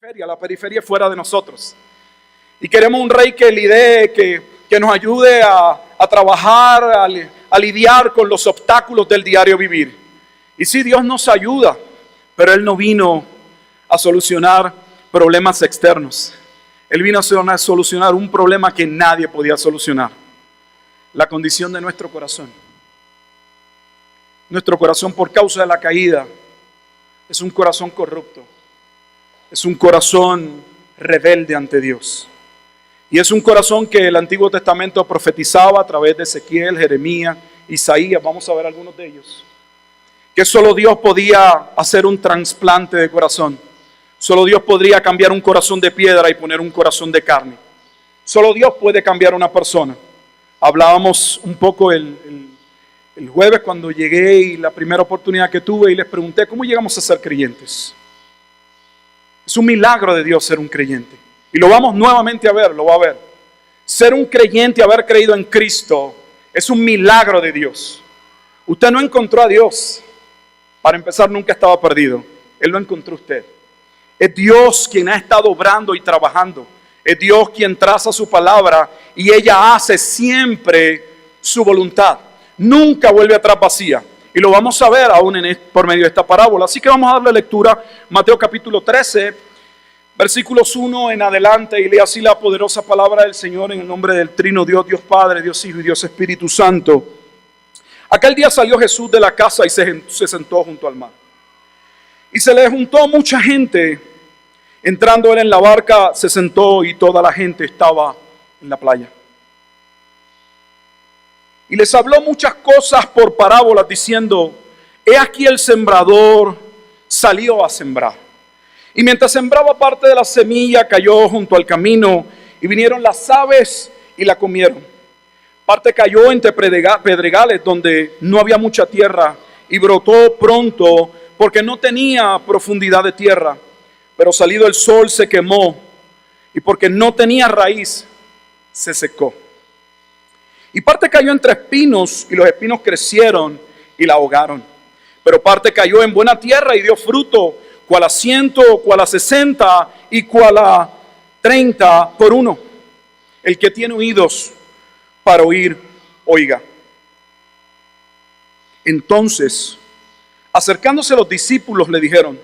La periferia es fuera de nosotros. Y queremos un rey que lidere, que nos ayude a trabajar, a lidiar con los obstáculos del diario vivir. Y sí, Dios nos ayuda, pero Él no vino a solucionar problemas externos. Él vino a solucionar un problema que nadie podía solucionar: la condición de nuestro corazón. Nuestro corazón, por causa de la caída, es un corazón corrupto. Es un corazón rebelde ante Dios. Y es un corazón que el Antiguo Testamento profetizaba a través de Ezequiel, Jeremías, Isaías. Vamos a ver algunos de ellos. Que solo Dios podía hacer un trasplante de corazón. Solo Dios podría cambiar un corazón de piedra y poner un corazón de carne. Solo Dios puede cambiar una persona. Hablábamos un poco el jueves cuando llegué y la primera oportunidad que tuve y les pregunté: ¿cómo llegamos a ser creyentes? Es un milagro de Dios ser un creyente. Y lo vamos nuevamente a ver, lo va a ver. Ser un creyente, haber creído en Cristo, es un milagro de Dios. Usted no encontró a Dios. Para empezar, nunca estaba perdido. Él lo encontró usted. Es Dios quien ha estado obrando y trabajando. Es Dios quien traza su palabra y ella hace siempre su voluntad. Nunca vuelve atrás vacía. Y lo vamos a ver aún por medio de esta parábola. Así que vamos a darle lectura. Mateo capítulo 13, versículos 1 en adelante. Y lee así la poderosa palabra del Señor en el nombre del Trino Dios, Dios Padre, Dios Hijo y Dios Espíritu Santo. Aquel día salió Jesús de la casa y se sentó junto al mar. Y se le juntó mucha gente. Entrando él en la barca, se sentó y toda la gente estaba en la playa. Y les habló muchas cosas por parábolas, diciendo: he aquí el sembrador salió a sembrar. Y mientras sembraba, parte de la semilla cayó junto al camino, y vinieron las aves y la comieron. Parte cayó entre pedregales donde no había mucha tierra, y brotó pronto, porque no tenía profundidad de tierra. Pero salido el sol se quemó, y porque no tenía raíz, se secó. Y parte cayó entre espinos, y los espinos crecieron y la ahogaron. Pero parte cayó en buena tierra y dio fruto, cual a 100, cual a 60 y cual a 30 por uno. El que tiene oídos para oír, oiga. Entonces, acercándose los discípulos, le dijeron: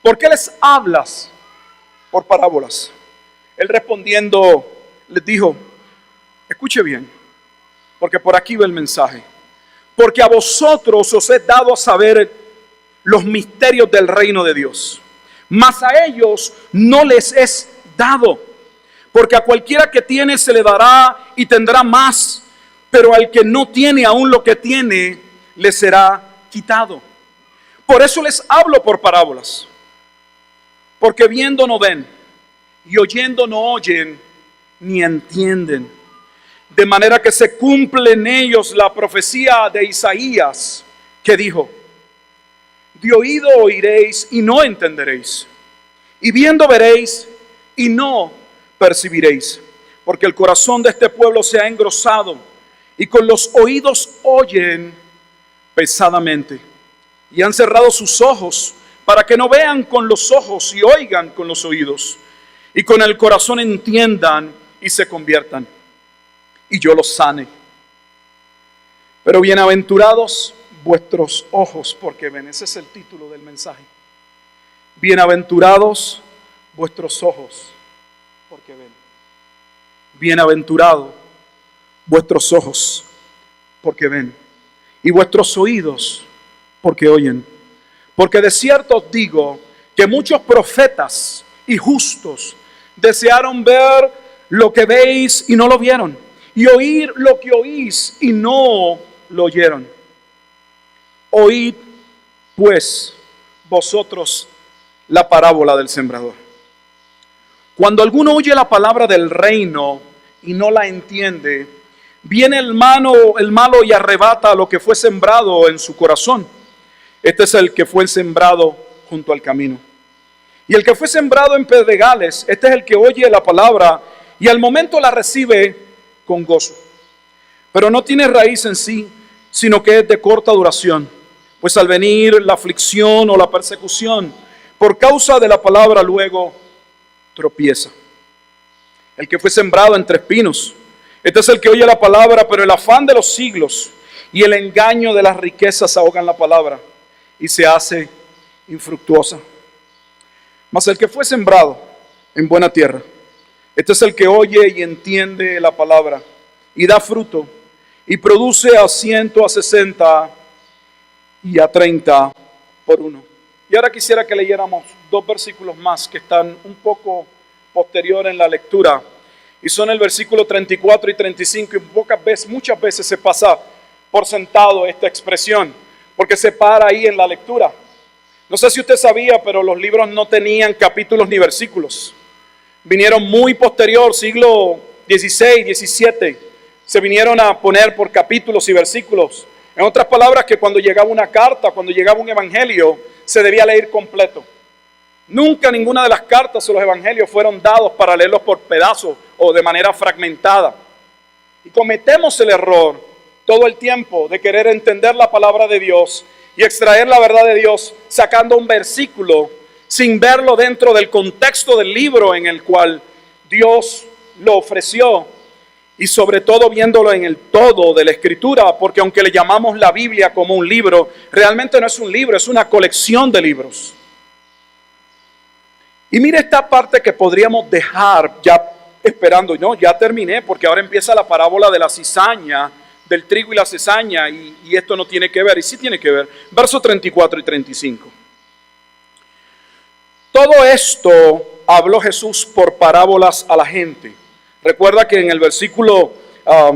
¿por qué les hablas por parábolas? Él respondiendo les dijo: escuche bien, porque por aquí va el mensaje. Porque a vosotros os he dado a saber los misterios del reino de Dios, mas a ellos no les es dado. Porque a cualquiera que tiene se le dará y tendrá más, pero al que no tiene aún lo que tiene, le será quitado. Por eso les hablo por parábolas. Porque viendo no ven, y oyendo no oyen, ni entienden. De manera que se cumple en ellos la profecía de Isaías, que dijo: de oído oiréis y no entenderéis, y viendo veréis y no percibiréis. Porque el corazón de este pueblo se ha engrosado, y con los oídos oyen pesadamente, y han cerrado sus ojos, para que no vean con los ojos y oigan con los oídos, y con el corazón entiendan y se conviertan, y yo los sane. Pero bienaventurados vuestros ojos, porque ven. Ese es el título del mensaje. Bienaventurados vuestros ojos, porque ven. Bienaventurados vuestros ojos, porque ven. Y vuestros oídos, porque oyen. Porque de cierto os digo que muchos profetas y justos desearon ver lo que veis y no lo vieron, y oír lo que oís y no lo oyeron. Oíd pues vosotros la parábola del sembrador. Cuando alguno oye la palabra del reino y no la entiende, viene el malo y arrebata lo que fue sembrado en su corazón. Este es el que fue sembrado junto al camino. Y el que fue sembrado en pedregales, este es el que oye la palabra y al momento la recibe con gozo. Pero no tiene raíz en sí, sino que es de corta duración. Pues al venir la aflicción o la persecución, por causa de la palabra luego tropieza. El que fue sembrado entre espinos. Este es el que oye la palabra, pero el afán de los siglos y el engaño de las riquezas ahogan la palabra y se hace infructuosa. Mas el que fue sembrado en buena tierra, este es el que oye y entiende la palabra y da fruto y produce a 100, a 60 y a 30 por uno. Y ahora quisiera que leyéramos 2 versículos más que están un poco posterior en la lectura. Y son el versículo 34 y 35. Y muchas veces se pasa por sentado esta expresión, porque se para ahí en la lectura. No sé si usted sabía, pero los libros no tenían capítulos ni versículos. Vinieron muy posterior, siglo XVI, XVII. Se vinieron a poner por capítulos y versículos. En otras palabras, que cuando llegaba una carta, cuando llegaba un evangelio, se debía leer completo. Nunca ninguna de las cartas o los evangelios fueron dados para leerlos por pedazos o de manera fragmentada. Y cometemos el error todo el tiempo de querer entender la palabra de Dios y extraer la verdad de Dios sacando un versículo sin verlo dentro del contexto del libro en el cual Dios lo ofreció, y sobre todo viéndolo en el todo de la Escritura, porque aunque le llamamos la Biblia como un libro, realmente no es un libro, es una colección de libros. Y mire esta parte que podríamos dejar ya esperando. No, ya terminé, porque ahora empieza la parábola de la cizaña, del trigo y la cizaña, y esto no tiene que ver, y sí tiene que ver. Versos 34 y 35. Todo esto habló Jesús por parábolas a la gente. Recuerda que en el versículo,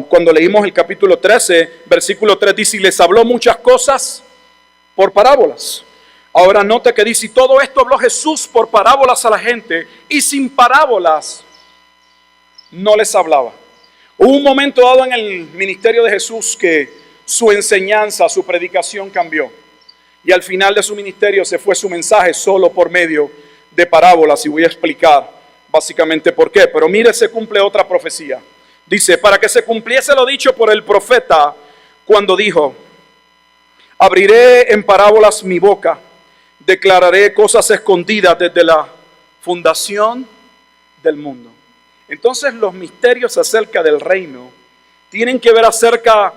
cuando leímos el capítulo 13, versículo 3 dice, y les habló muchas cosas por parábolas. Ahora note que dice, y todo esto habló Jesús por parábolas a la gente, y sin parábolas no les hablaba. Hubo un momento dado en el ministerio de Jesús que su enseñanza, su predicación cambió. Y al final de su ministerio se fue su mensaje solo por medio de parábolas, y voy a explicar básicamente por qué. Pero mire, se cumple otra profecía. Dice, para que se cumpliese lo dicho por el profeta cuando dijo, abriré en parábolas mi boca, declararé cosas escondidas desde la fundación del mundo. Entonces los misterios acerca del reino tienen que ver acerca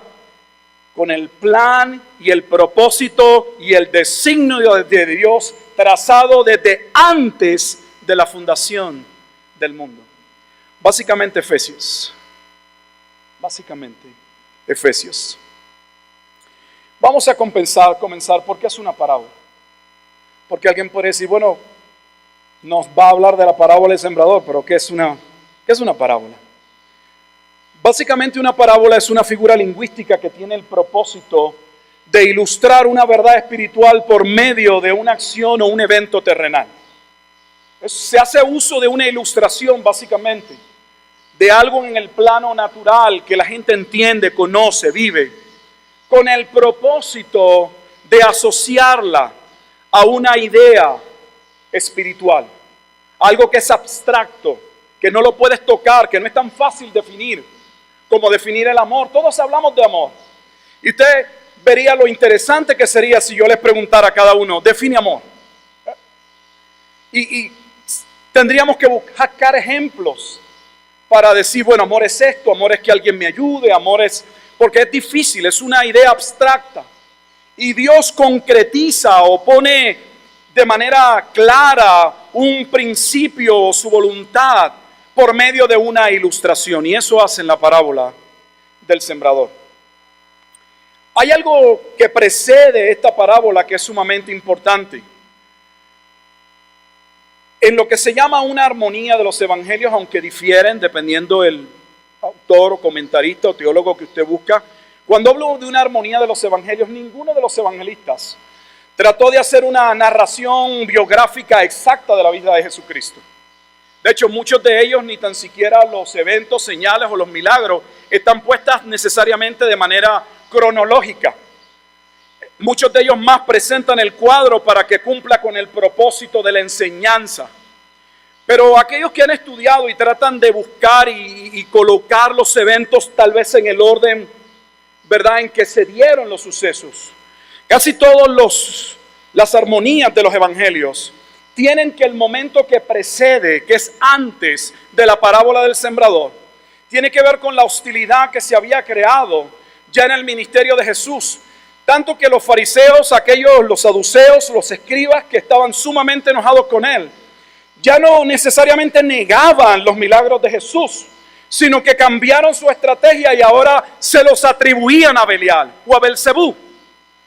con el plan y el propósito y el designio de Dios trazado desde antes de la fundación del mundo. Básicamente Efesios. Vamos a comenzar porque es una parábola. Porque alguien puede decir, bueno, nos va a hablar de la parábola del sembrador, pero ¿qué es una parábola? Básicamente una parábola es una figura lingüística que tiene el propósito de ilustrar una verdad espiritual por medio de una acción o un evento terrenal. Se hace uso de una ilustración básicamente, de algo en el plano natural que la gente entiende, conoce, vive, con el propósito de asociarla a una idea espiritual, algo que es abstracto, que no lo puedes tocar, que no es tan fácil definir como definir el amor. Todos hablamos de amor. Y usted vería lo interesante que sería si yo les preguntara a cada uno, define amor. Y tendríamos que buscar ejemplos para decir, bueno, amor es esto, amor es que alguien me ayude, amor es... Porque es difícil, es una idea abstracta. Y Dios concretiza o pone de manera clara un principio o su voluntad por medio de una ilustración. Y eso hace en la parábola del sembrador. Hay algo que precede esta parábola que es sumamente importante. En lo que se llama una armonía de los evangelios, aunque difieren dependiendo del autor o comentarista o teólogo que usted busca, cuando hablo de una armonía de los evangelios, ninguno de los evangelistas trató de hacer una narración biográfica exacta de la vida de Jesucristo. De hecho, muchos de ellos ni tan siquiera los eventos, señales o los milagros están puestas necesariamente de manera cronológica. Muchos de ellos más presentan el cuadro para que cumpla con el propósito de la enseñanza. Pero aquellos que han estudiado y tratan de buscar y colocar los eventos tal vez en el orden, ¿verdad?, en que se dieron los sucesos. Casi todas las armonías de los evangelios tienen que el momento que precede, que es antes de la parábola del sembrador, tiene que ver con la hostilidad que se había creado ya en el ministerio de Jesús. Tanto que los fariseos, los saduceos, los escribas que estaban sumamente enojados con él, ya no necesariamente negaban los milagros de Jesús, sino que cambiaron su estrategia y ahora se los atribuían a Belial o a Belcebú.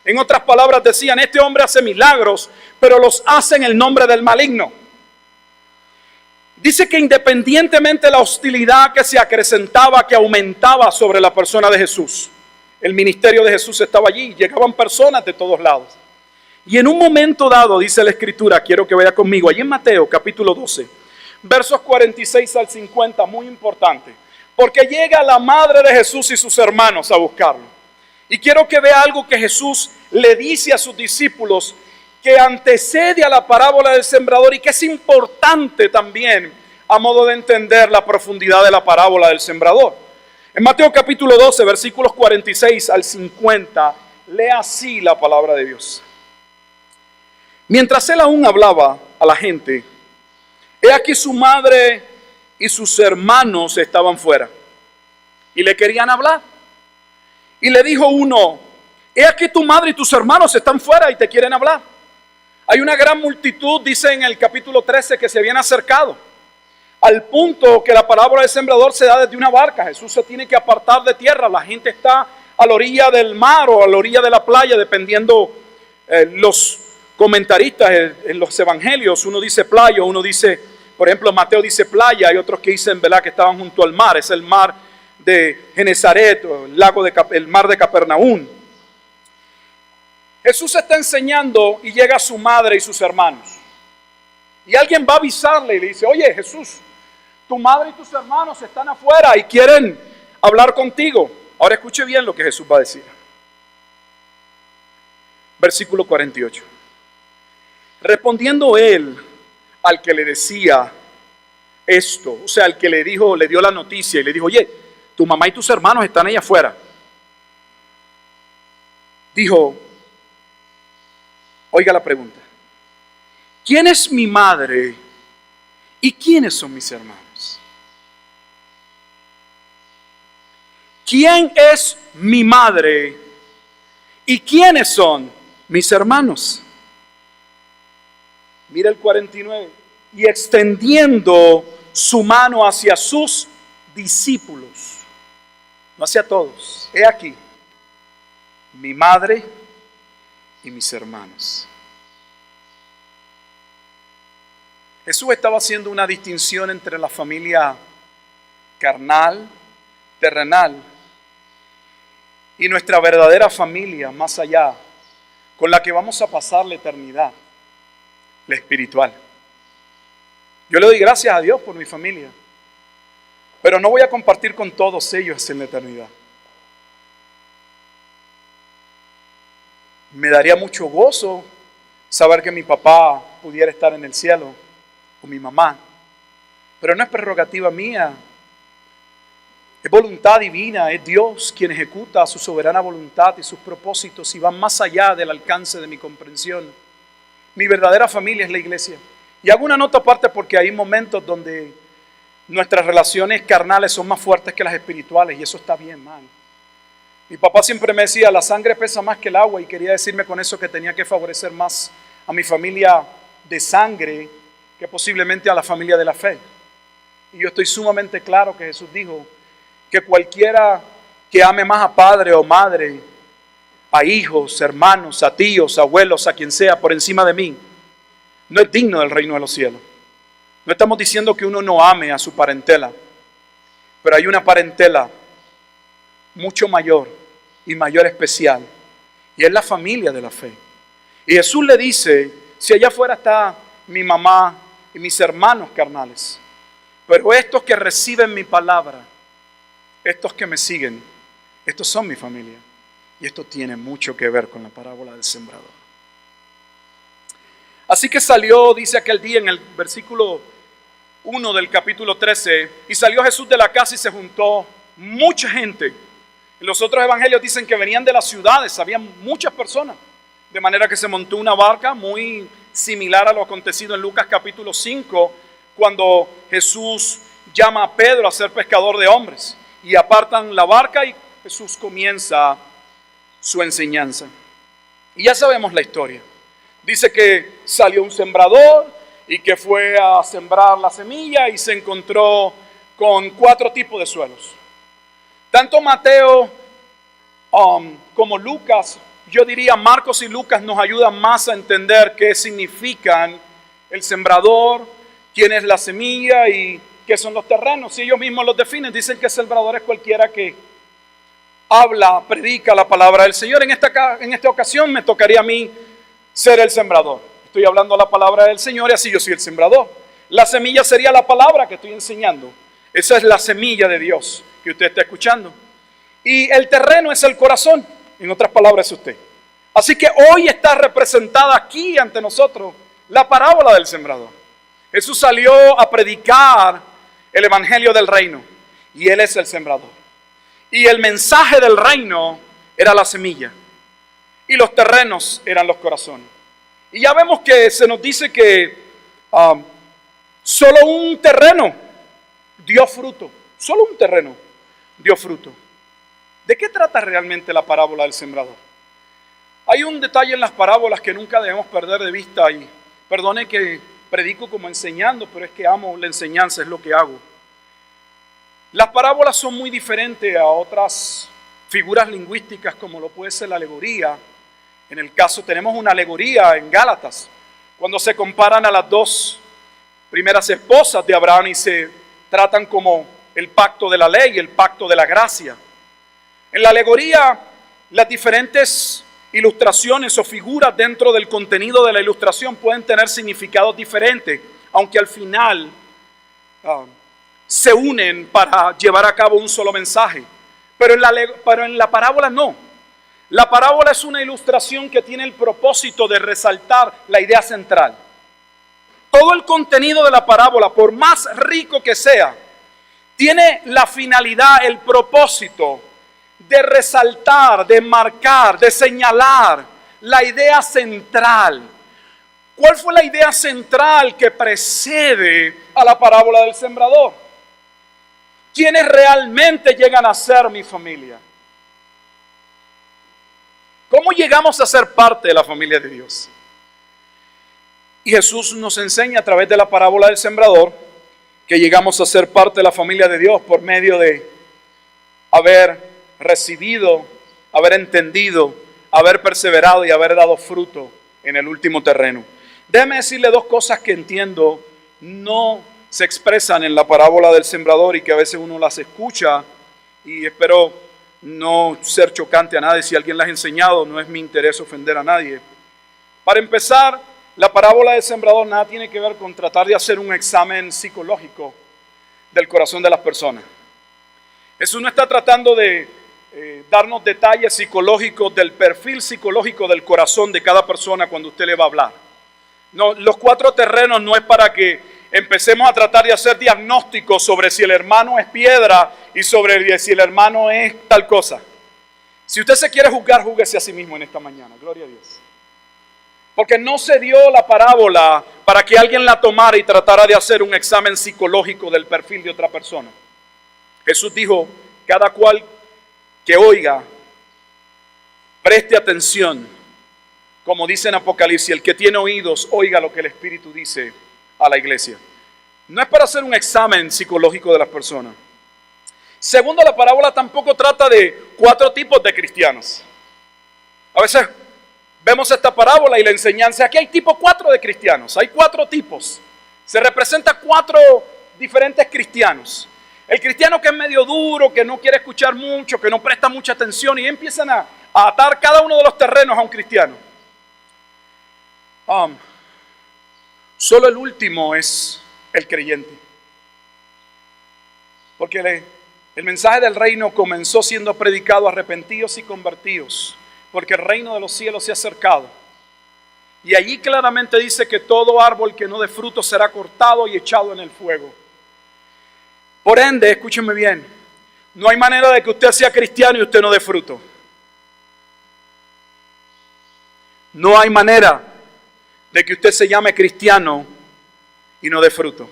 En otras palabras decían, este hombre hace milagros, pero los hace en el nombre del maligno. Dice que independientemente de la hostilidad que se acrecentaba, que aumentaba sobre la persona de Jesús, el ministerio de Jesús estaba allí, llegaban personas de todos lados. Y en un momento dado, dice la Escritura, quiero que vaya conmigo, allí en Mateo capítulo 12, versos 46 al 50, muy importante, porque llega la madre de Jesús y sus hermanos a buscarlo. Y quiero que vea algo que Jesús le dice a sus discípulos, que antecede a la parábola del sembrador y que es importante también a modo de entender la profundidad de la parábola del sembrador. En Mateo capítulo 12, versículos 46 al 50, lee así la palabra de Dios. Mientras él aún hablaba a la gente, he aquí su madre y sus hermanos estaban fuera y le querían hablar. Y le dijo uno, he aquí tu madre y tus hermanos están fuera y te quieren hablar. Hay una gran multitud, dice en el capítulo 13, que se viene acercado, al punto que la parábola del sembrador se da desde una barca. Jesús se tiene que apartar de tierra, la gente está a la orilla del mar o a la orilla de la playa, dependiendo los comentaristas en los evangelios. Uno dice playa, uno dice, por ejemplo, Mateo dice playa, hay otros que dicen, ¿verdad?, que estaban junto al mar. Es el mar de Genezaret, o el mar de Capernaum. Jesús está enseñando y llega su madre y sus hermanos. Y alguien va a avisarle y le dice, oye Jesús, tu madre y tus hermanos están afuera y quieren hablar contigo. Ahora escuche bien lo que Jesús va a decir. Versículo 48. Respondiendo él al que le decía esto, o sea, al que le dio la noticia y le dijo, oye, tu mamá y tus hermanos están allá afuera. Dijo, oiga la pregunta, ¿quién es mi madre y quiénes son mis hermanos? ¿Quién es mi madre y quiénes son mis hermanos? Mira el 49. Y extendiendo su mano hacia sus discípulos, no hacia todos, he aquí, mi madre y mis hermanos. Jesús estaba haciendo una distinción entre la familia carnal, terrenal, y nuestra verdadera familia más allá, con la que vamos a pasar la eternidad, la espiritual. Yo le doy gracias a Dios por mi familia, pero no voy a compartir con todos ellos en la eternidad. Me daría mucho gozo saber que mi papá pudiera estar en el cielo, o mi mamá, pero no es prerrogativa mía, es voluntad divina, es Dios quien ejecuta su soberana voluntad y sus propósitos y van más allá del alcance de mi comprensión. Mi verdadera familia es la iglesia. Y hago una nota aparte porque hay momentos donde nuestras relaciones carnales son más fuertes que las espirituales y eso está bien mal. Mi papá siempre me decía, la sangre pesa más que el agua, y quería decirme con eso que tenía que favorecer más a mi familia de sangre que posiblemente a la familia de la fe. Y yo estoy sumamente claro que Jesús dijo que cualquiera que ame más a padre o madre, a hijos, hermanos, a tíos, abuelos, a quien sea, por encima de mí, no es digno del reino de los cielos. No estamos diciendo que uno no ame a su parentela, pero hay una parentela mucho mayor y mayor especial, y es la familia de la fe. Y Jesús le dice, si allá afuera está mi mamá y mis hermanos carnales, pero estos que reciben mi palabra, estos que me siguen, estos son mi familia. Y esto tiene mucho que ver con la parábola del sembrador. Así que salió, dice aquel día en el versículo 1 del capítulo 13, y salió Jesús de la casa y se juntó mucha gente. En los otros evangelios dicen que venían de las ciudades, había muchas personas, de manera que se montó una barca muy similar a lo acontecido en Lucas capítulo 5, cuando Jesús llama a Pedro a ser pescador de hombres. Y apartan la barca y Jesús comienza su enseñanza. Y ya sabemos la historia. Dice que salió un sembrador y que fue a sembrar la semilla y se encontró con 4 tipos de suelos. Tanto Mateo como Lucas, yo diría Marcos y Lucas nos ayudan más a entender qué significan el sembrador, quién es la semilla y qué son los terrenos. Si ellos mismos los definen, dicen que el sembrador es cualquiera que habla, predica la palabra del Señor. En esta ocasión me tocaría a mí ser el sembrador. Estoy hablando la palabra del Señor y así yo soy el sembrador. La semilla sería la palabra que estoy enseñando. Esa es la semilla de Dios que usted está escuchando. Y el terreno es el corazón, en otras palabras es usted. Así que hoy está representada aquí ante nosotros la parábola del sembrador. Jesús salió a predicar el evangelio del reino y Él es el sembrador. Y el mensaje del reino era la semilla y los terrenos eran los corazones. Y ya vemos que se nos dice que solo un terreno dio fruto, solo un terreno dio fruto. ¿De qué trata realmente la parábola del sembrador? Hay un detalle en las parábolas que nunca debemos perder de vista y perdone que predico como enseñando, pero es que amo la enseñanza, es lo que hago. Las parábolas son muy diferentes a otras figuras lingüísticas como lo puede ser la alegoría. En el caso tenemos una alegoría en Gálatas, cuando se comparan a las 2 primeras esposas de Abraham y se tratan como el pacto de la ley y el pacto de la gracia. En la alegoría, las diferentes ilustraciones o figuras dentro del contenido de la ilustración pueden tener significados diferentes, aunque al final se unen para llevar a cabo un solo mensaje. Pero en la parábola no. La parábola es una ilustración que tiene el propósito de resaltar la idea central. Todo el contenido de la parábola, por más rico que sea, tiene la finalidad, el propósito de resaltar, de marcar, de señalar la idea central. ¿Cuál fue la idea central que precede a la parábola del sembrador? ¿Quiénes realmente llegan a ser mi familia? ¿Cómo llegamos a ser parte de la familia de Dios? Y Jesús nos enseña a través de la parábola del sembrador que llegamos a ser parte de la familia de Dios por medio de haber recibido, haber entendido, haber perseverado y haber dado fruto en el último terreno. Déjeme decirle 2 cosas que entiendo no se expresan en la parábola del sembrador y que a veces uno las escucha y espero no ser chocante a nadie. Si alguien las ha enseñado, no es mi interés ofender a nadie. Para empezar, la parábola del sembrador nada tiene que ver con tratar de hacer un examen psicológico del corazón de las personas. Jesús no está tratando de darnos detalles psicológicos del perfil psicológico del corazón de cada persona cuando usted le va a hablar. No, los 4 terrenos no es para que empecemos a tratar de hacer diagnósticos sobre si el hermano es piedra y sobre si el hermano es tal cosa. Si usted se quiere juzgar, júguese a sí mismo en esta mañana. Gloria a Dios. Porque no se dio la parábola para que alguien la tomara y tratara de hacer un examen psicológico del perfil de otra persona. Jesús dijo, cada cual que oiga, preste atención, como dice en Apocalipsis, el que tiene oídos, oiga lo que el Espíritu dice a la iglesia. No es para hacer un examen psicológico de las personas. Segundo, la parábola tampoco trata de 4 tipos de cristianos. A veces vemos esta parábola y la enseñanza, aquí hay tipo 4 de cristianos, hay 4 tipos. Se representa 4 diferentes cristianos. El cristiano que es medio duro, que no quiere escuchar mucho, que no presta mucha atención y empiezan a atar cada uno de los terrenos a un cristiano. Solo el último es el creyente. Porque el mensaje del reino comenzó siendo predicado a arrepentidos y convertidos, porque el reino de los cielos se ha acercado. Y allí claramente dice que todo árbol que no dé fruto será cortado y echado en el fuego. Por ende, escúcheme bien, no hay manera de que usted sea cristiano y usted no dé fruto. No hay manera de que usted se llame cristiano y no dé fruto.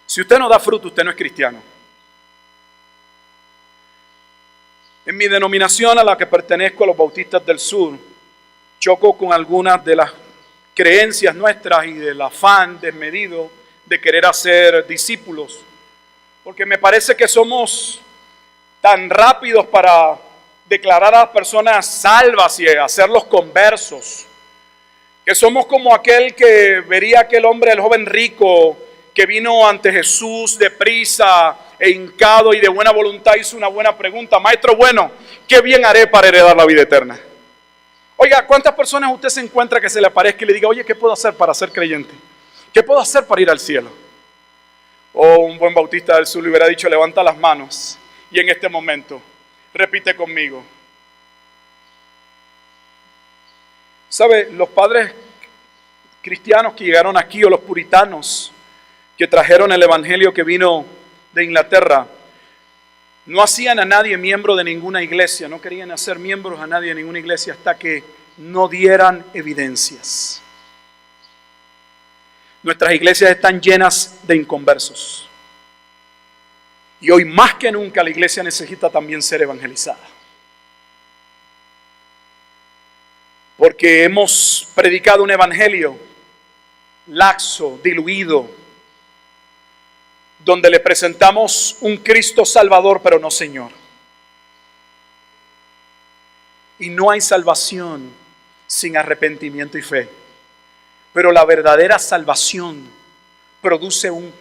Si usted no da fruto, usted no es cristiano. En mi denominación a la que pertenezco, a los Bautistas del Sur, choco con algunas de las creencias nuestras y del afán desmedido de querer hacer discípulos. Porque me parece que somos tan rápidos para declarar a las personas salvas y hacerlos conversos, que somos como aquel que vería aquel hombre, el joven rico, que vino ante Jesús deprisa e hincado y de buena voluntad hizo una buena pregunta: Maestro bueno, ¿qué bien haré para heredar la vida eterna? Oiga, ¿cuántas personas usted se encuentra que se le aparezca y le diga: oye, ¿qué puedo hacer para ser creyente? ¿Qué puedo hacer para ir al cielo? O un buen bautista del sur le hubiera dicho: levanta las manos y en este momento repite conmigo. ¿Sabe? Los padres cristianos que llegaron aquí, o los puritanos que trajeron el evangelio que vino de Inglaterra, no hacían a nadie miembro de ninguna iglesia, no querían hacer miembros a nadie de ninguna iglesia hasta que no dieran evidencias. Nuestras iglesias están llenas de inconversos. Y hoy más que nunca la iglesia necesita también ser evangelizada. Porque hemos predicado un evangelio laxo, diluido, donde le presentamos un Cristo Salvador, pero no Señor. Y no hay salvación sin arrepentimiento y fe. Pero la verdadera salvación produce un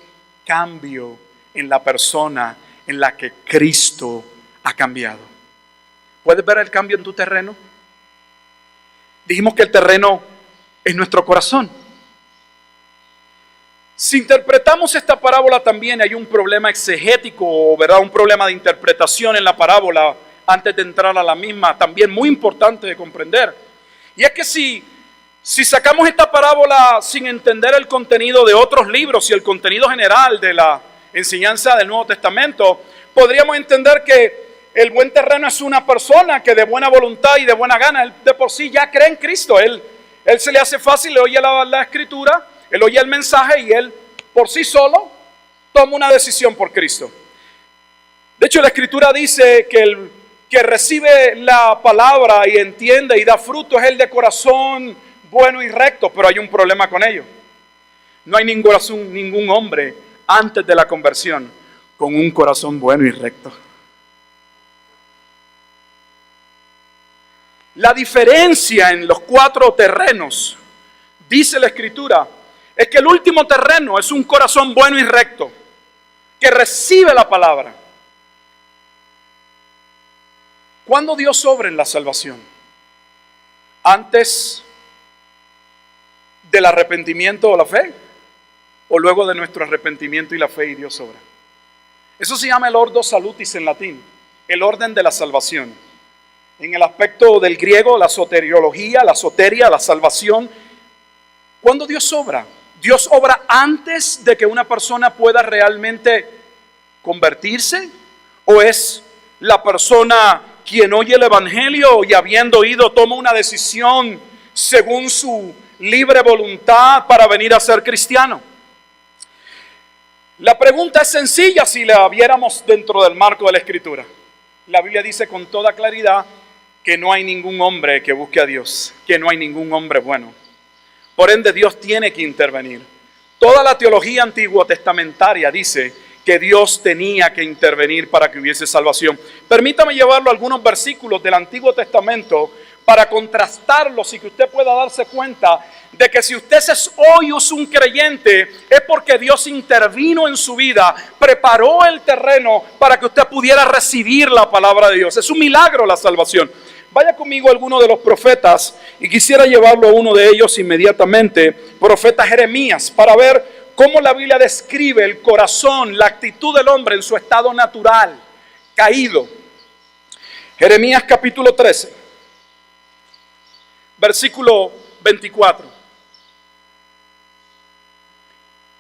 cambio en la persona en la que Cristo ha cambiado. ¿Puedes ver el cambio en tu terreno? Dijimos que el terreno es nuestro corazón. Si interpretamos esta parábola también hay un problema exegético, ¿verdad? Un problema de interpretación en la parábola antes de entrar a la misma, también muy importante de comprender. Y es que si sacamos esta parábola sin entender el contenido de otros libros y el contenido general de la enseñanza del Nuevo Testamento, podríamos entender que el buen terreno es una persona que de buena voluntad y de buena gana, él de por sí ya cree en Cristo. Él se le hace fácil, le oye la escritura, él oye el mensaje y él por sí solo toma una decisión por Cristo. De hecho, la escritura dice que el que recibe la palabra y entiende y da fruto es el de corazón bueno y recto, pero hay un problema con ello. No hay ningún hombre antes de la conversión con un corazón bueno y recto. La diferencia en los 4 terrenos, dice la escritura, es que el último terreno es un corazón bueno y recto, que recibe la palabra. ¿Cuándo Dios obra en la salvación? ¿Antes del arrepentimiento o la fe? ¿O luego de nuestro arrepentimiento y la fe y Dios obra? Eso se llama el ordo salutis en latín, el orden de la salvación. En el aspecto del griego, la soteriología, la soteria, la salvación. ¿Cuándo Dios obra? ¿Dios obra antes de que una persona pueda realmente convertirse? ¿O es la persona quien oye el evangelio y habiendo oído toma una decisión según su libre voluntad para venir a ser cristiano? La pregunta es sencilla si la viéramos dentro del marco de la escritura. La Biblia dice con toda claridad que no hay ningún hombre que busque a Dios, que no hay ningún hombre bueno. Por ende, Dios tiene que intervenir. Toda la teología antiguo testamentaria dice que Dios tenía que intervenir para que hubiese salvación. Permítame llevarlo a algunos versículos del Antiguo Testamento para contrastarlos y que usted pueda darse cuenta de que si usted hoy es un creyente es porque Dios intervino en su vida, preparó el terreno para que usted pudiera recibir la palabra de Dios. Es un milagro la salvación. Vaya conmigo a alguno de los profetas y quisiera llevarlo a uno de ellos inmediatamente, profeta Jeremías, para ver cómo la Biblia describe el corazón, la actitud del hombre en su estado natural, caído. Jeremías capítulo 13, versículo 24.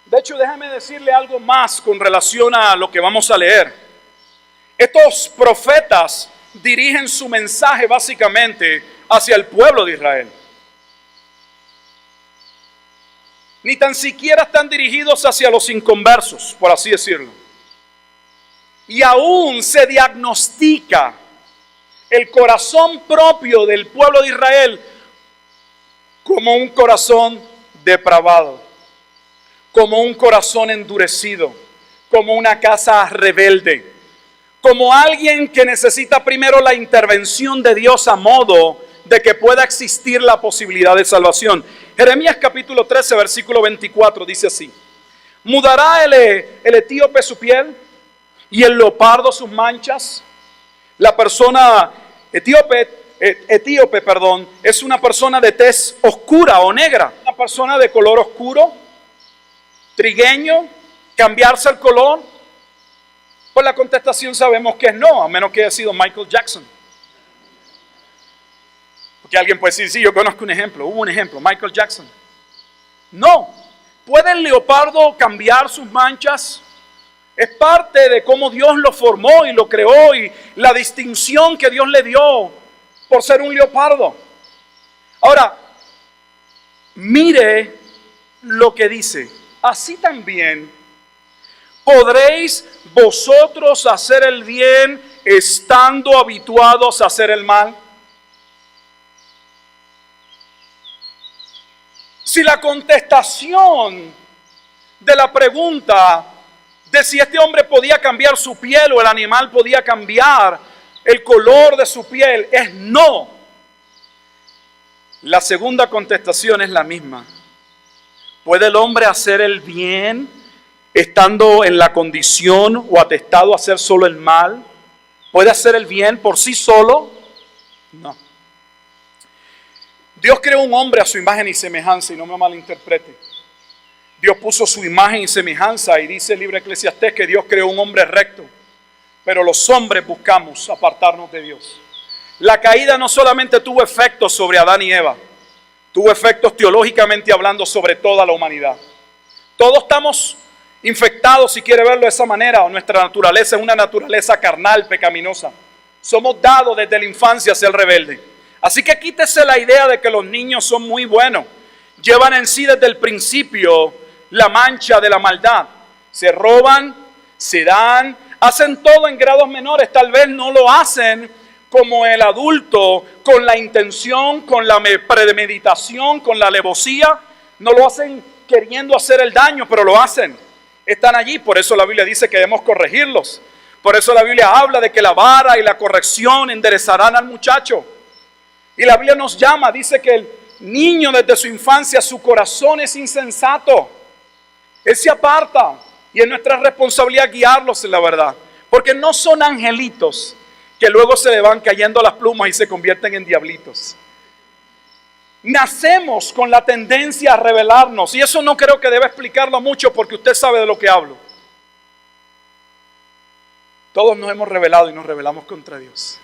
De hecho, déjame decirle algo más con relación a lo que vamos a leer. Estos profetas dirigen su mensaje básicamente hacia el pueblo de Israel. ni tan siquiera están dirigidos hacia los inconversos, por así decirlo. Y aún se diagnostica el corazón propio del pueblo de Israel como un corazón depravado, como un corazón endurecido, como una casa rebelde, como alguien que necesita primero la intervención de Dios a modo de que pueda existir la posibilidad de salvación. Jeremías capítulo 13, versículo 24 dice así: ¿mudará el etíope su piel y el leopardo sus manchas? La persona etíope, es una persona de tez oscura o negra. Una persona de color oscuro, trigueño, cambiarse el color. Pues la contestación sabemos que es no, a menos que haya sido Michael Jackson. Porque alguien puede decir, sí, yo conozco un ejemplo, hubo un ejemplo, Michael Jackson. No, ¿puede el leopardo cambiar sus manchas? Es parte de cómo Dios lo formó y lo creó y la distinción que Dios le dio por ser un leopardo. Ahora, mire lo que dice. Así también podréis vosotros hacer el bien estando habituados a hacer el mal. Si la contestación de la pregunta de si este hombre podía cambiar su piel o el animal podía cambiar el color de su piel es no, la segunda contestación es la misma. ¿Puede el hombre hacer el bien estando en la condición o atestado a hacer solo el mal? ¿Puede hacer el bien por sí solo? No. Dios creó un hombre a su imagen y semejanza, y no me malinterprete. Dios puso su imagen y semejanza, y dice el libro de Eclesiastés que Dios creó un hombre recto, pero los hombres buscamos apartarnos de Dios. La caída no solamente tuvo efectos sobre Adán y Eva, tuvo efectos teológicamente hablando sobre toda la humanidad. Todos estamos infectados, si quiere verlo de esa manera, o nuestra naturaleza es una naturaleza carnal, pecaminosa. Somos dados desde la infancia a ser rebeldes. Así que quítese la idea de que los niños son muy buenos. Llevan en sí desde el principio la mancha de la maldad. Se roban, se dan, hacen todo en grados menores. Tal vez no lo hacen como el adulto con la intención, con la premeditación, con la alevosía. No lo hacen queriendo hacer el daño, pero lo hacen. Están allí, por eso la Biblia dice que debemos corregirlos. Por eso la Biblia habla de que la vara y la corrección enderezarán al muchacho. Y la Biblia nos llama, dice que el niño desde su infancia, su corazón es insensato. Él se aparta y es nuestra responsabilidad guiarlos en la verdad. Porque no son angelitos que luego se le van cayendo las plumas y se convierten en diablitos. Nacemos con la tendencia a rebelarnos, y eso no creo que deba explicarlo mucho porque usted sabe de lo que hablo. Todos nos hemos rebelado y nos rebelamos contra Dios.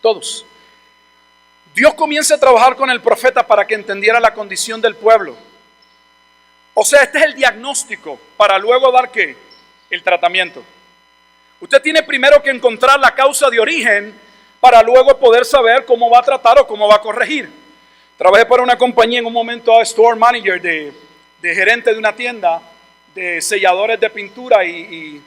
Todos. Dios comienza a trabajar con el profeta para que entendiera la condición del pueblo. O sea, este es el diagnóstico para luego dar ¿qué? El tratamiento. Usted tiene primero que encontrar la causa de origen para luego poder saber cómo va a tratar o cómo va a corregir. Trabajé para una compañía en un momento de store manager, de gerente de una tienda de selladores de pintura y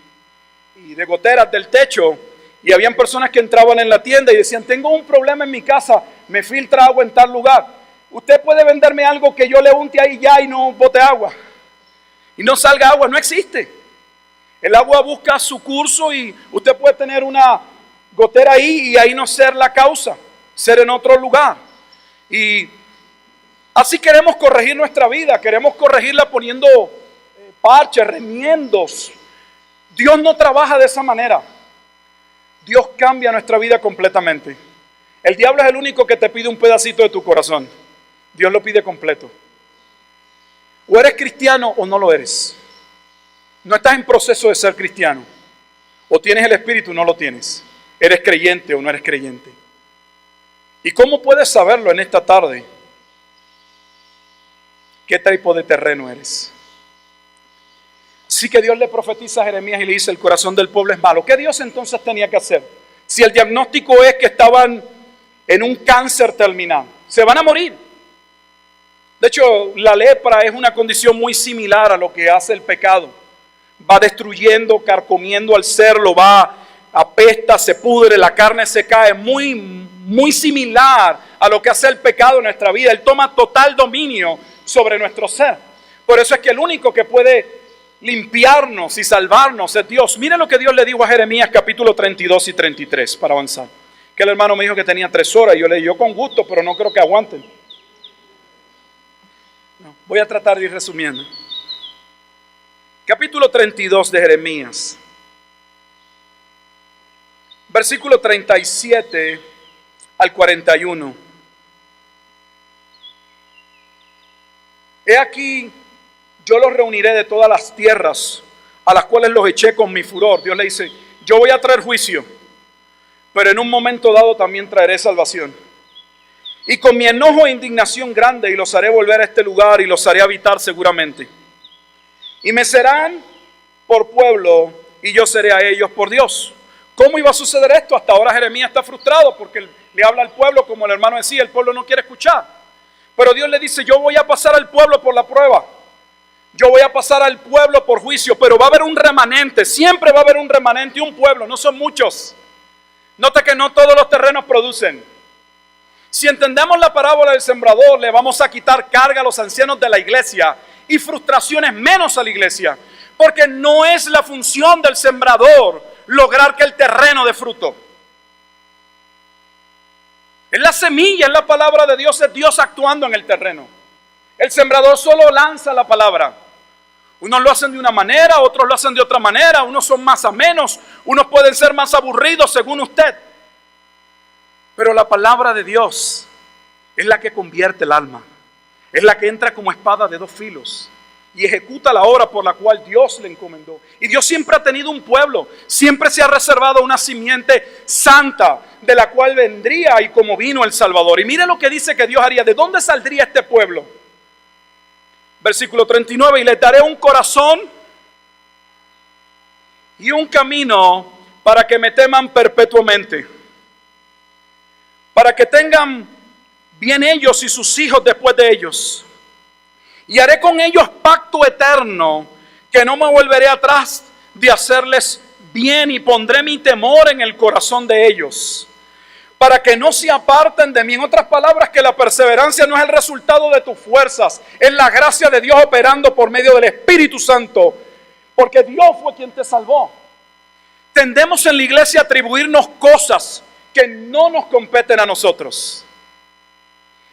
de goteras del techo. Y habían personas que entraban en la tienda y decían, tengo un problema en mi casa, me filtra agua en tal lugar. Usted puede venderme algo que yo le unte ahí ya y no bote agua. Y no salga agua, no existe. El agua busca su curso y usted puede tener una gotera ahí y ahí no ser la causa, ser en otro lugar. Y así queremos corregir nuestra vida, queremos corregirla poniendo parches, remiendos. Dios no trabaja de esa manera. Dios cambia nuestra vida completamente. El diablo es el único que te pide un pedacito de tu corazón. Dios lo pide completo. O eres cristiano o no lo eres. No estás en proceso de ser cristiano. O tienes el Espíritu o no lo tienes. Eres creyente o no eres creyente. ¿Y cómo puedes saberlo en esta tarde? ¿Qué tipo de terreno eres? Así que Dios le profetiza a Jeremías y le dice, el corazón del pueblo es malo. ¿Qué Dios entonces tenía que hacer? Si el diagnóstico es que estaban en un cáncer terminal, se van a morir. De hecho, la lepra es una condición muy similar a lo que hace el pecado. Va destruyendo, carcomiendo al ser, lo va, apesta, se pudre, la carne se cae. Muy similar a lo que hace el pecado en nuestra vida. Él toma total dominio sobre nuestro ser. Por eso es que el único que puede limpiarnos y salvarnos es Dios. Miren lo que Dios le dijo a Jeremías capítulo 32 y 33 para avanzar. Que el hermano me dijo que tenía 3 horas y yo le dije, yo con gusto, pero no creo que aguanten. No, voy a tratar de ir resumiendo. Capítulo 32 de Jeremías. Versículo 37 al 41. He aquí, yo los reuniré de todas las tierras a las cuales los eché con mi furor. Dios le dice, yo voy a traer juicio, pero en un momento dado también traeré salvación. Y con mi enojo e indignación grande, y los haré volver a este lugar y los haré habitar seguramente. Y me serán por pueblo y yo seré a ellos por Dios. ¿Cómo iba a suceder esto? Hasta ahora Jeremías está frustrado porque le habla al pueblo, como el hermano decía, el pueblo no quiere escuchar. Pero Dios le dice, yo voy a pasar al pueblo por la prueba. Yo voy a pasar al pueblo por juicio, pero va a haber un remanente, siempre va a haber un remanente y un pueblo, no son muchos. Nota que no todos los terrenos producen. Si entendemos la parábola del sembrador, le vamos a quitar carga a los ancianos de la iglesia y frustraciones menos a la iglesia, porque no es la función del sembrador lograr que el terreno dé fruto. Es la semilla, es la palabra de Dios, es Dios actuando en el terreno. El sembrador solo lanza la palabra. Unos lo hacen de una manera, otros lo hacen de otra manera, unos son más amenos, unos pueden ser más aburridos según usted. Pero la palabra de Dios es la que convierte el alma, es la que entra como espada de 2 filos y ejecuta la obra por la cual Dios le encomendó. Y Dios siempre ha tenido un pueblo, siempre se ha reservado una simiente santa de la cual vendría y como vino el Salvador. Y mire lo que dice que Dios haría. ¿De dónde saldría este pueblo? Versículo 39, y les daré un corazón y un camino para que me teman perpetuamente, para que tengan bien ellos y sus hijos después de ellos. Y haré con ellos pacto eterno, que no me volveré atrás de hacerles bien, y pondré mi temor en el corazón de ellos, para que no se aparten de mí. En otras palabras, que la perseverancia no es el resultado de tus fuerzas, es la gracia de Dios operando por medio del Espíritu Santo, porque Dios fue quien te salvó. Tendemos en la iglesia a atribuirnos cosas que no nos competen a nosotros.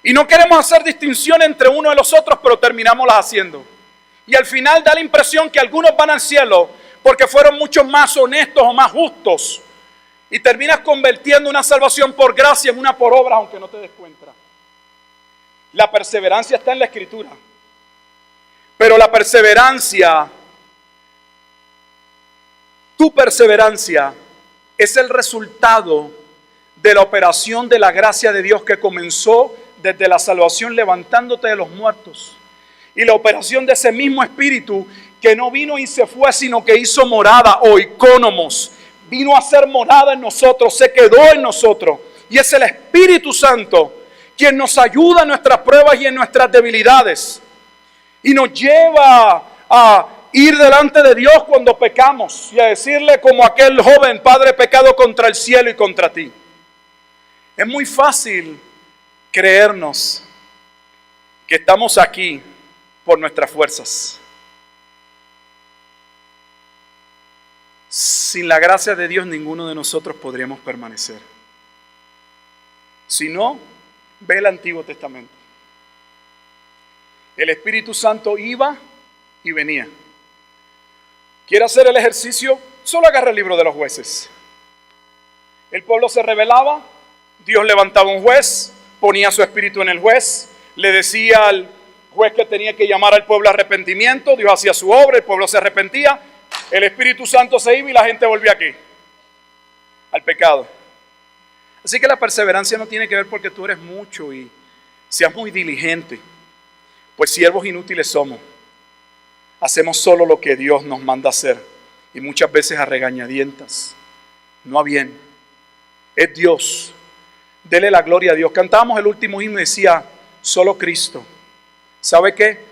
Y no queremos hacer distinción entre uno y los otros, pero terminamos las haciendo. Y al final da la impresión que algunos van al cielo porque fueron mucho más honestos o más justos. Y terminas convirtiendo una salvación por gracia en una por obra, aunque no te des cuenta. La perseverancia está en la Escritura. Pero la perseverancia, tu perseverancia, es el resultado de la operación de la gracia de Dios que comenzó desde la salvación levantándote de los muertos. Y la operación de ese mismo Espíritu que no vino y se fue, sino que hizo morada, oikónomos. Vino a ser morada en nosotros, se quedó en nosotros. Y es el Espíritu Santo quien nos ayuda en nuestras pruebas y en nuestras debilidades. Y nos lleva a ir delante de Dios cuando pecamos y a decirle como aquel joven: Padre, he pecado contra el cielo y contra ti. Es muy fácil creernos que estamos aquí por nuestras fuerzas. Sin la gracia de Dios, ninguno de nosotros podríamos permanecer. Si no, ve el Antiguo Testamento. El Espíritu Santo iba y venía. ¿Quiere hacer el ejercicio? Solo agarra el libro de los jueces. El pueblo se rebelaba, Dios levantaba un juez, ponía su espíritu en el juez, le decía al juez que tenía que llamar al pueblo a arrepentimiento, Dios hacía su obra, el pueblo se arrepentía, el Espíritu Santo se iba y la gente volvía aquí, al pecado. Así que la perseverancia no tiene que ver porque tú eres mucho y seas muy diligente, pues siervos inútiles somos. Hacemos solo lo que Dios nos manda hacer y muchas veces a regañadientas, no a bien. Es Dios. Dele la gloria a Dios. Cantamos el último himno y decía: solo Cristo, ¿Sabe qué?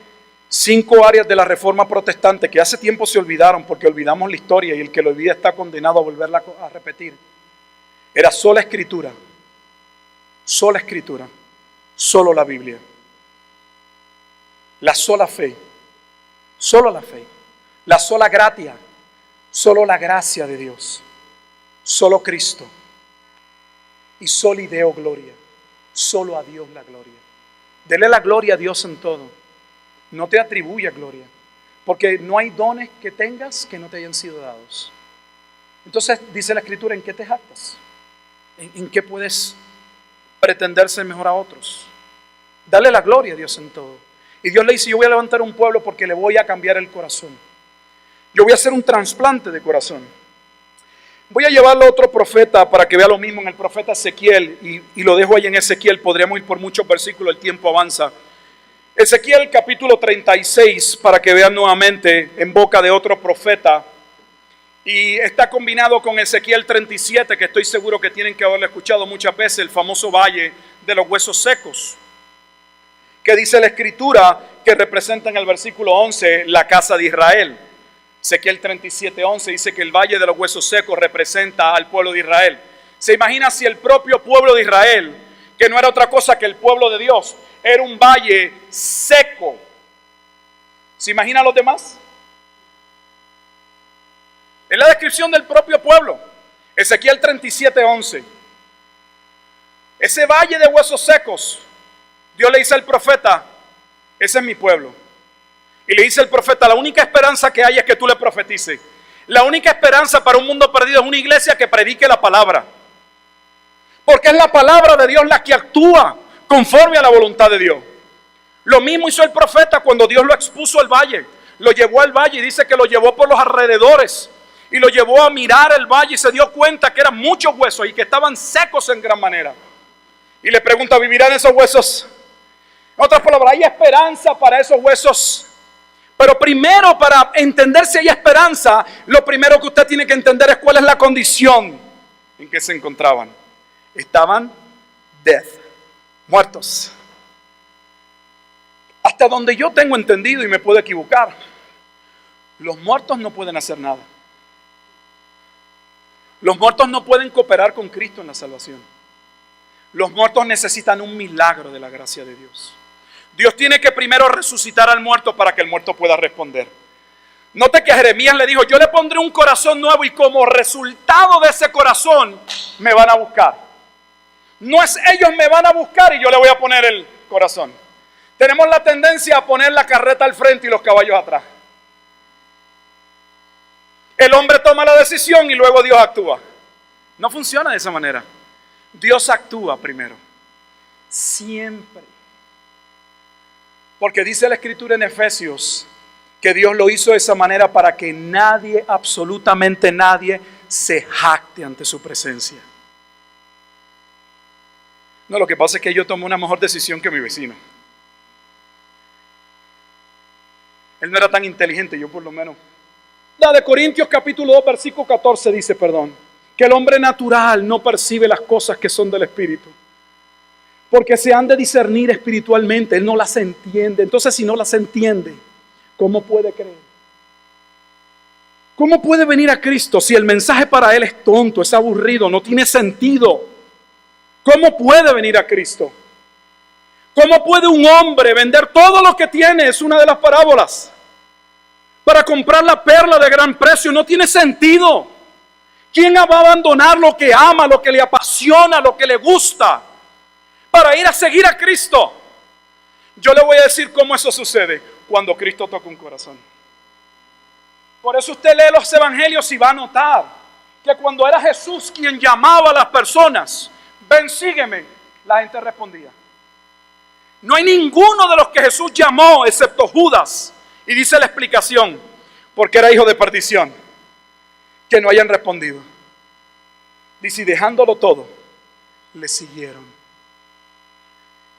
5 áreas de la Reforma Protestante que hace tiempo se olvidaron porque olvidamos la historia y el que lo olvida está condenado a volverla a repetir. Era sola escritura, solo la Biblia. La sola fe, solo la fe. La sola gratia, solo la gracia de Dios. Solo Cristo. Y soli Deo gloria, solo a Dios la gloria. Dele la gloria a Dios en todo. No te atribuya gloria, porque no hay dones que tengas que no te hayan sido dados. Entonces dice la Escritura, ¿en qué te jactas? ¿En qué puedes pretender ser mejor a otros? Dale la gloria a Dios en todo. Y Dios le dice, yo voy a levantar un pueblo porque le voy a cambiar el corazón. Yo voy a hacer un trasplante de corazón. Voy a llevarlo a otro profeta para que vea lo mismo en el profeta Ezequiel. Y lo dejo ahí en Ezequiel. Podríamos ir por muchos versículos, el tiempo avanza. Ezequiel capítulo 36, para que vean nuevamente en boca de otro profeta. Y está combinado con Ezequiel 37, que estoy seguro que tienen que haberlo escuchado muchas veces, el famoso valle de los huesos secos. Que dice la Escritura que representa en el versículo 11 la casa de Israel. Ezequiel 37:11 dice que el valle de los huesos secos representa al pueblo de Israel. ¿Se imagina si el propio pueblo de Israel, que no era otra cosa que el pueblo de Dios, era un valle seco? ¿Se imagina los demás? Es la descripción del propio pueblo. Ezequiel 37:11. Ese valle de huesos secos, Dios le dice al profeta, ese es mi pueblo. Y le dice al profeta, la única esperanza que hay es que tú le profetices. La única esperanza para un mundo perdido es una iglesia que predique la palabra. Porque es la palabra de Dios la que actúa conforme a la voluntad de Dios. Lo mismo hizo el profeta cuando Dios lo expuso al valle. Lo llevó al valle y dice que lo llevó por los alrededores. Y lo llevó a mirar el valle y se dio cuenta que eran muchos huesos y que estaban secos en gran manera. Y le pregunta, ¿vivirán esos huesos? En otras palabras, ¿hay esperanza para esos huesos? Pero primero, para entender si hay esperanza, lo primero que usted tiene que entender es cuál es la condición en que se encontraban. Estaban dead, muertos. Hasta donde yo tengo entendido, y me puedo equivocar, los muertos no pueden hacer nada. Los muertos no pueden cooperar con Cristo en la salvación. Los muertos necesitan un milagro de la gracia de Dios. Dios tiene que primero resucitar al muerto para que el muerto pueda responder. Note que Jeremías le dijo, yo le pondré un corazón nuevo y como resultado de ese corazón me van a buscar. No es ellos me van a buscar y yo le voy a poner el corazón. Tenemos la tendencia a poner la carreta al frente y los caballos atrás. El hombre toma la decisión y luego Dios actúa. No funciona de esa manera. Dios actúa primero. Siempre. Porque dice la Escritura en Efesios que Dios lo hizo de esa manera para que nadie, absolutamente nadie, se jacte ante su presencia. No, lo que pasa es que yo tomé una mejor decisión que mi vecino. Él no era tan inteligente, yo por lo menos. La de Corintios capítulo 2, versículo 14 dice, que el hombre natural no percibe las cosas que son del Espíritu. Porque se han de discernir espiritualmente, él no las entiende. Entonces, si no las entiende, ¿cómo puede creer? ¿Cómo puede venir a Cristo si el mensaje para él es tonto, es aburrido, no tiene sentido? ¿Cómo puede venir a Cristo? ¿Cómo puede un hombre vender todo lo que tiene? Es una de las parábolas. Para comprar la perla de gran precio, no tiene sentido. ¿Quién va a abandonar lo que ama, lo que le apasiona, lo que le gusta, para ir a seguir a Cristo? Yo le voy a decir cómo eso sucede cuando Cristo toca un corazón. Por eso usted lee los evangelios y va a notar que cuando era Jesús quien llamaba a las personas, ven, sígueme, la gente respondía. No hay ninguno de los que Jesús llamó, excepto Judas, y dice la explicación, porque era hijo de perdición, que no hayan respondido. Dice, y dejándolo todo, le siguieron.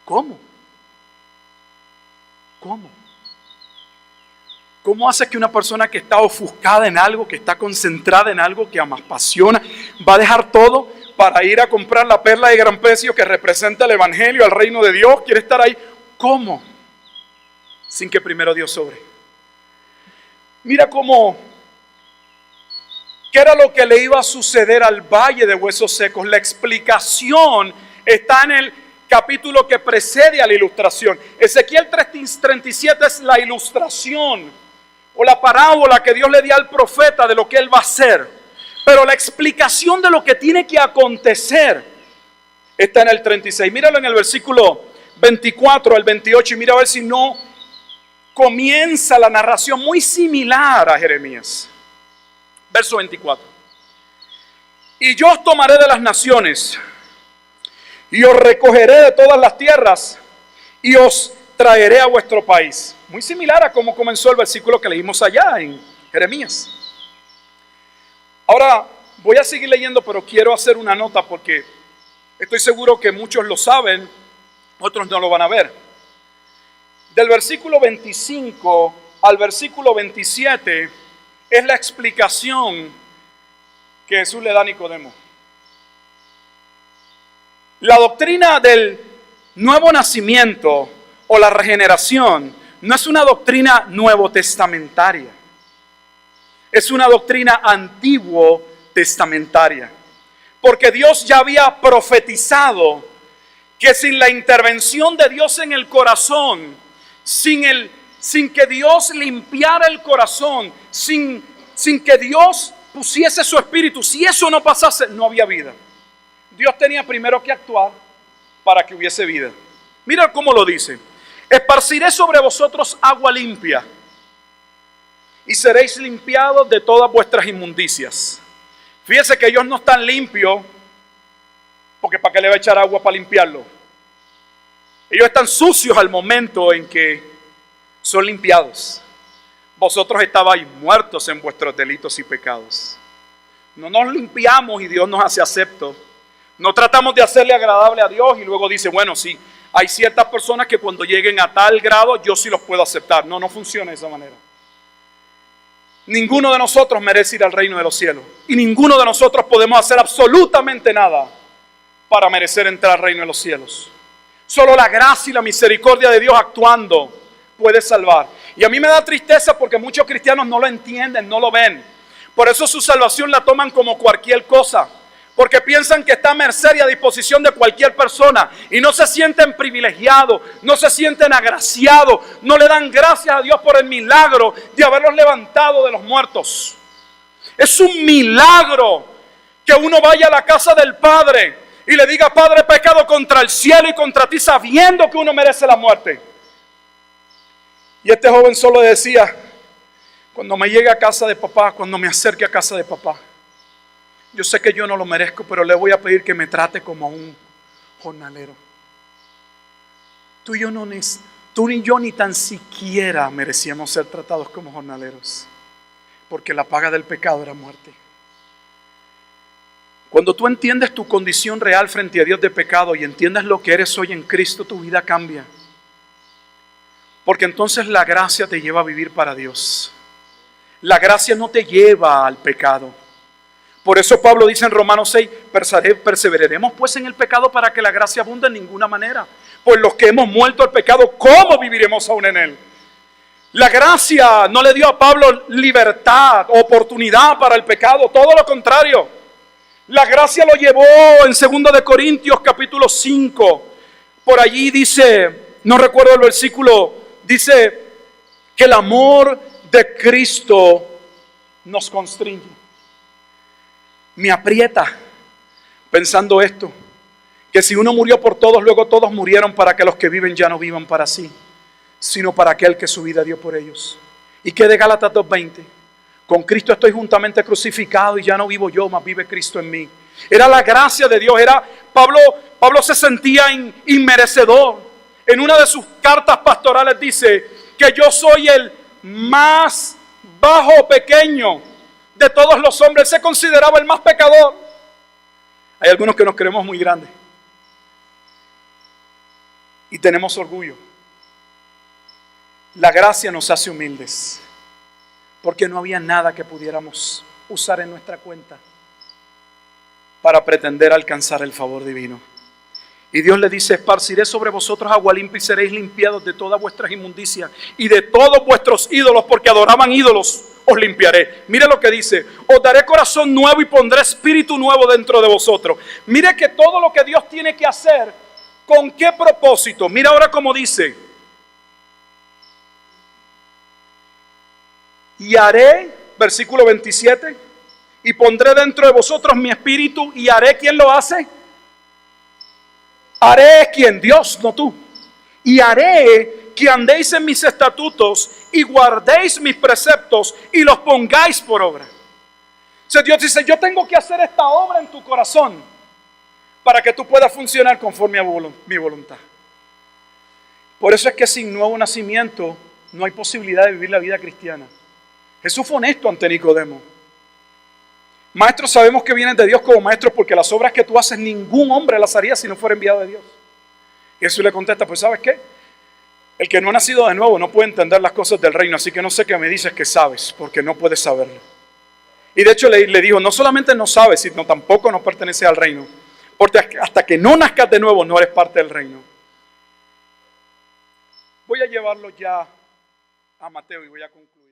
¿Cómo? ¿Cómo? ¿Cómo hace que una persona que está ofuscada en algo, que está concentrada en algo, que apasiona, va a dejar todo para ir a comprar la perla de gran precio que representa el Evangelio, el reino de Dios? ¿Quiere estar ahí? ¿Cómo? sin que primero Dios sobre. Mira qué era lo que le iba a suceder al valle de huesos secos. La explicación está en el capítulo que precede a la ilustración. Ezequiel 37 es la ilustración o la parábola que Dios le dio al profeta de lo que él va a hacer. Pero la explicación de lo que tiene que acontecer está en el 36. Míralo en el versículo 24 al 28 y mira a ver si no comienza la narración muy similar a Jeremías. Verso 24. Y yo os tomaré de las naciones y os recogeré de todas las tierras y os traeré a vuestro país. Muy similar a cómo comenzó el versículo que leímos allá en Jeremías. Ahora voy a seguir leyendo, pero quiero hacer una nota porque estoy seguro que muchos lo saben, otros no lo van a ver. Del versículo 25 al versículo 27 es la explicación que Jesús le da a Nicodemo. La doctrina del nuevo nacimiento o la regeneración no es una doctrina nuevo testamentaria. Es una doctrina antiguo testamentaria. Porque Dios ya había profetizado que sin la intervención de Dios en el corazón, sin que Dios limpiara el corazón, sin que Dios pusiese su espíritu, si eso no pasase, no había vida. Dios tenía primero que actuar para que hubiese vida. Mira cómo lo dice. Esparciré sobre vosotros agua limpia y seréis limpiados de todas vuestras inmundicias. Fíjense que ellos no están limpios porque ¿para qué le va a echar agua para limpiarlo? Ellos están sucios al momento en que son limpiados. Vosotros estabais muertos en vuestros delitos y pecados. No nos limpiamos y Dios nos hace aceptos. No tratamos de hacerle agradable a Dios y luego dice, bueno, sí, hay ciertas personas que cuando lleguen a tal grado yo sí los puedo aceptar. No, no funciona de esa manera. Ninguno de nosotros merece ir al reino de los cielos. Y ninguno de nosotros podemos hacer absolutamente nada para merecer entrar al reino de los cielos. Solo la gracia y la misericordia de Dios actuando puede salvar. Y a mí me da tristeza porque muchos cristianos no lo entienden, no lo ven. Por eso su salvación la toman como cualquier cosa. Porque piensan que está a merced y a disposición de cualquier persona. Y no se sienten privilegiados, no se sienten agraciados. No le dan gracias a Dios por el milagro de haberlos levantado de los muertos. Es un milagro que uno vaya a la casa del Padre y le diga, Padre, he pecado contra el cielo y contra ti, sabiendo que uno merece la muerte. Y este joven solo decía, cuando me llegue a casa de papá, cuando me acerque a casa de papá, yo sé que yo no lo merezco, pero le voy a pedir que me trate como un jornalero. Tú ni yo ni tan siquiera merecíamos ser tratados como jornaleros, porque la paga del pecado era muerte. Cuando tú entiendes tu condición real frente a Dios de pecado y entiendes lo que eres hoy en Cristo, tu vida cambia. Porque entonces la gracia te lleva a vivir para Dios. La gracia no te lleva al pecado. Por eso Pablo dice en Romanos 6, perseveraremos pues en el pecado para que la gracia abunde en ninguna manera. Pues los que hemos muerto al pecado, ¿cómo viviremos aún en él? La gracia no le dio a Pablo libertad, oportunidad para el pecado, todo lo contrario. La gracia lo llevó en 2 de Corintios capítulo 5. Por allí dice, no recuerdo el versículo, dice que el amor de Cristo nos constriñe. Me aprieta pensando esto, que si uno murió por todos, luego todos murieron para que los que viven ya no vivan para sí, sino para aquel que su vida dio por ellos. ¿Y qué de Gálatas 2:20? Con Cristo estoy juntamente crucificado y ya no vivo yo, mas vive Cristo en mí. Era la gracia de Dios. Pablo se sentía inmerecedor. En una de sus cartas pastorales dice que yo soy el más bajo, pequeño de todos los hombres. Se consideraba el más pecador. Hay algunos que nos creemos muy grandes y tenemos orgullo. La gracia nos hace humildes, porque no había nada que pudiéramos usar en nuestra cuenta para pretender alcanzar el favor divino. Y Dios le dice, esparciré sobre vosotros agua limpia y seréis limpiados de todas vuestras inmundicias y de todos vuestros ídolos, porque adoraban ídolos, os limpiaré. Mire lo que dice, os daré corazón nuevo y pondré espíritu nuevo dentro de vosotros. Mire que todo lo que Dios tiene que hacer, ¿con qué propósito? Mira ahora cómo dice. Y haré, versículo 27, y pondré dentro de vosotros mi espíritu y haré, ¿quién lo hace? Haré, ¿quién? Dios, no tú. Y haré que andéis en mis estatutos y guardéis mis preceptos y los pongáis por obra. O sea, Dios dice, yo tengo que hacer esta obra en tu corazón para que tú puedas funcionar conforme a mi voluntad. Por eso es que sin nuevo nacimiento no hay posibilidad de vivir la vida cristiana. Jesús fue honesto ante Nicodemo. Maestros, sabemos que vienen de Dios como maestros porque las obras que tú haces ningún hombre las haría si no fuera enviado de Dios. Y Jesús le contesta, pues ¿sabes qué? El que no ha nacido de nuevo no puede entender las cosas del reino, así que no sé qué me dices que sabes, porque no puedes saberlo. Y de hecho le dijo, no solamente no sabes, sino tampoco no perteneces al reino, porque hasta que no nazcas de nuevo no eres parte del reino. Voy a llevarlo ya a Mateo y voy a concluir.